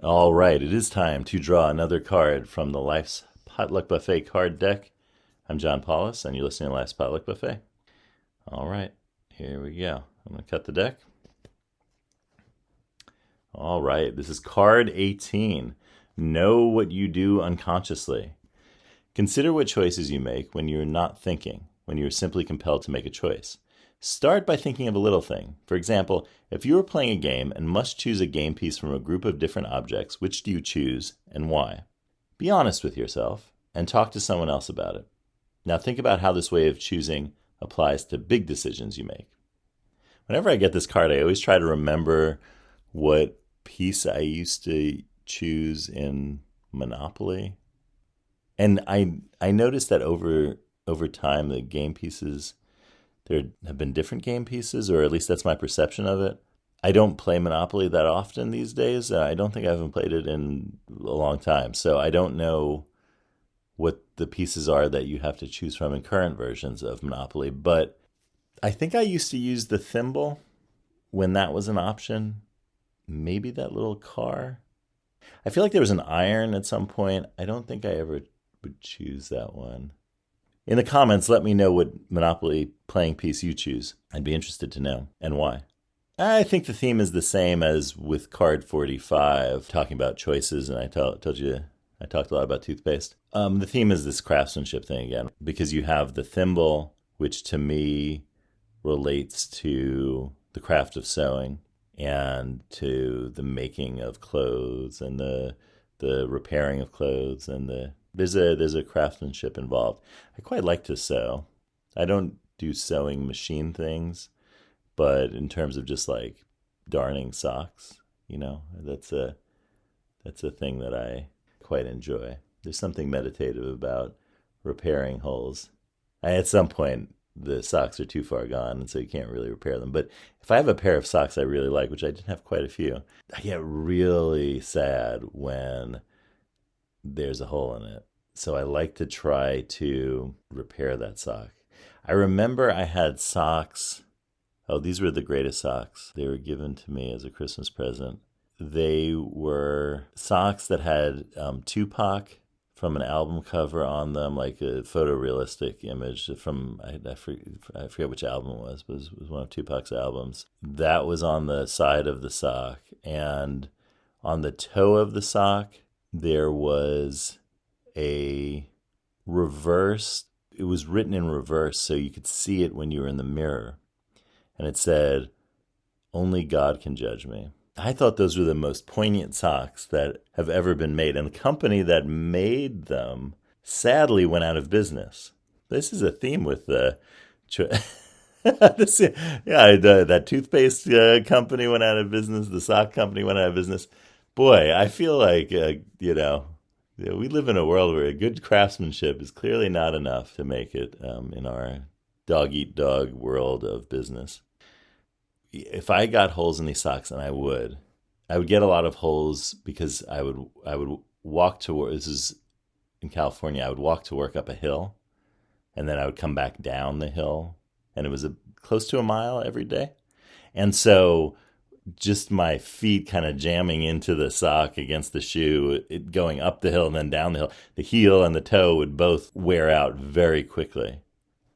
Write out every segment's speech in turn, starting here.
All right, it is time to draw another card from the Life's Potluck Buffet card deck. I'm John Paulus, and you're listening to Life's Potluck Buffet. All right, here we go. I'm going to cut the deck. All right, this is card 18. Know what you do unconsciously. Consider what choices you make when you're not thinking, when you're simply compelled to make a choice. Start by thinking of a little thing. For example, if you are playing a game and must choose a game piece from a group of different objects, which do you choose and why? Be honest with yourself and talk to someone else about it. Now think about how this way of choosing applies to big decisions you make. Whenever I get this card, I always try to remember what piece I used to choose in Monopoly. And I noticed that over time the game pieces, there have been different game pieces, or at least that's my perception of it. I don't play Monopoly that often these days. I don't think I haven't played it in a long time. So I don't know what the pieces are that you have to choose from in current versions of Monopoly. But I think I used to use the thimble when that was an option. Maybe that little car. I feel like there was an iron at some point. I don't think I ever would choose that one. In the comments, let me know what Monopoly playing piece you choose. I'd be interested to know, and why. I think the theme is the same as with card 45, talking about choices, and I told you I talked a lot about toothpaste. The theme is this craftsmanship thing again, because you have the thimble, which to me relates to the craft of sewing and to the making of clothes and the repairing of clothes, and there's a craftsmanship involved. I quite like to sew. I don't do sewing machine things, but in terms of just like darning socks, that's a thing that I quite enjoy. There's something meditative about repairing holes. At some point, the socks are too far gone, and so you can't really repair them. But if I have a pair of socks I really like, which I did have quite a few, I get really sad when there's a hole in it. So I like to try to repair that sock. I remember I had socks. Oh, these were the greatest socks. They were given to me as a Christmas present. They were socks that had Tupac from an album cover on them, like a photorealistic image from, I forget which album it was, but it was one of Tupac's albums. That was on the side of the sock. And on the toe of the sock, there was a reverse, it was written in reverse so you could see it when you were in the mirror. And it said, "Only God can judge me." I thought those were the most poignant socks that have ever been made. And the company that made them sadly went out of business. This is a theme with the. That toothpaste company went out of business. The sock company went out of business. Boy, I feel like, we live in a world where good craftsmanship is clearly not enough to make it in our dog eat dog world of business. If I got holes in these socks, and I would get a lot of holes because I would walk to work. This is in California. I would walk to work up a hill, and then I would come back down the hill, and it was close to a mile every day. And so just my feet kind of jamming into the sock against the shoe, it going up the hill and then down the hill, the heel and the toe would both wear out very quickly.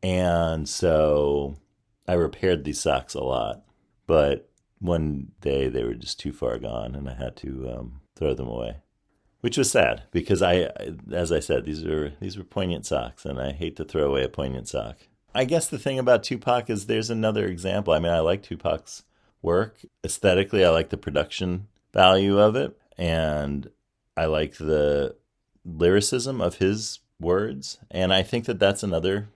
And so I repaired these socks a lot. But one day they were just too far gone, and I had to throw them away, which was sad because as I said, these were poignant socks, and I hate to throw away a poignant sock. I guess the thing about Tupac is there's another example. I mean, I like Tupac's work aesthetically. I like the production value of it, and I like the lyricism of his words, and I think that that's another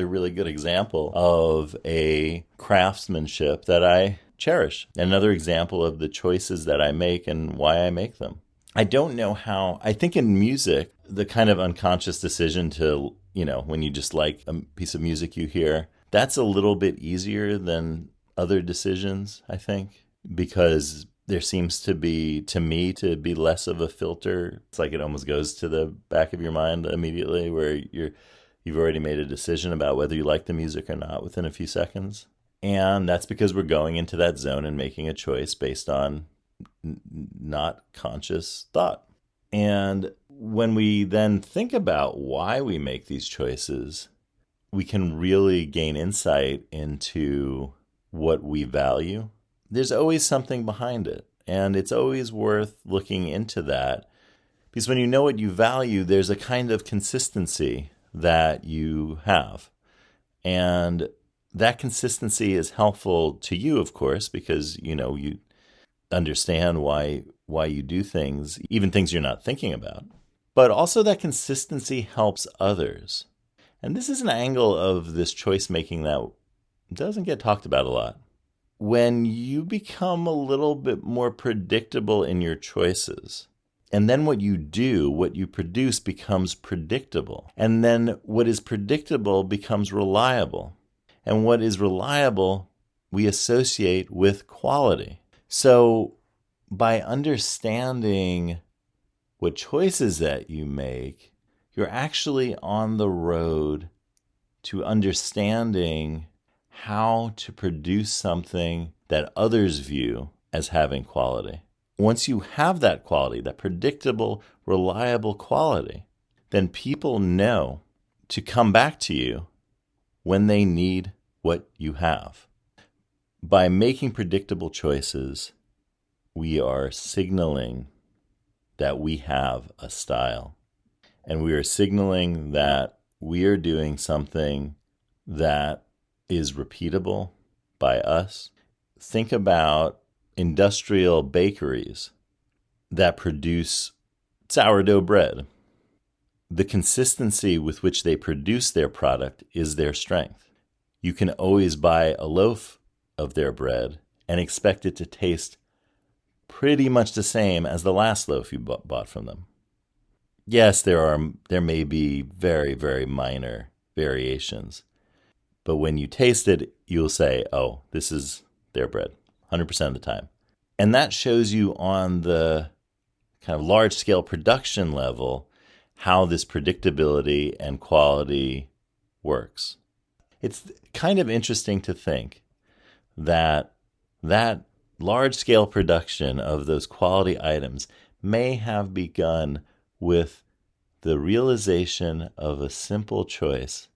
really good example of a craftsmanship that I cherish. Another example of the choices that I make and why I make them. I don't know how, I think in music, the kind of unconscious decision to, when you just like a piece of music you hear, that's a little bit easier than other decisions, I think, because there seems to be, to me, to be less of a filter. It's like it almost goes to the back of your mind immediately, where you've already made a decision about whether you like the music or not within a few seconds. And that's because we're going into that zone and making a choice based on not conscious thought. And when we then think about why we make these choices, we can really gain insight into what we value. There's always something behind it, and it's always worth looking into that, because when you know what you value, there's a kind of consistency that you have. And that consistency is helpful to you, of course, because you understand why you do things, even things you're not thinking about. But also that consistency helps others. And this is an angle of this choice making that doesn't get talked about a lot. When you become a little bit more predictable in your choices, and then what you do, what you produce becomes predictable. And then what is predictable becomes reliable. And what is reliable, we associate with quality. So by understanding what choices that you make, you're actually on the road to understanding how to produce something that others view as having quality. Once you have that quality, that predictable, reliable quality, then people know to come back to you when they need what you have. By making predictable choices, we are signaling that we have a style. And we are signaling that we are doing something that is repeatable by us. Think about industrial bakeries that produce sourdough bread. The consistency with which they produce their product is their strength. You can always buy a loaf of their bread and expect it to taste pretty much the same as the last loaf you bought from them. Yes, there may be very, very minor variations, but when you taste it, you'll say, oh, this is their bread, 100% of the time. And that shows you on the kind of large-scale production level how this predictability and quality works. It's kind of interesting to think that large-scale production of those quality items may have begun with the realization of a simple choice,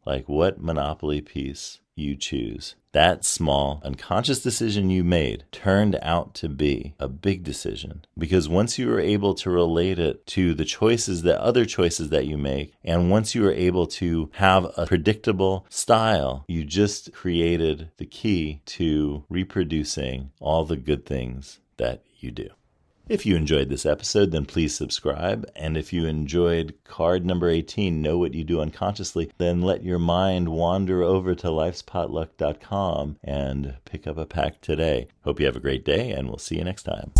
like what Monopoly piece you choose. That small, unconscious decision you made turned out to be a big decision, because once you were able to relate it to the other choices that you make, and once you were able to have a predictable style, you just created the key to reproducing all the good things that you do. If you enjoyed this episode, then please subscribe. And if you enjoyed card number 18, Know What You Do Unconsciously, then let your mind wander over to lifespotluck.com and pick up a pack today. Hope you have a great day, and we'll see you next time.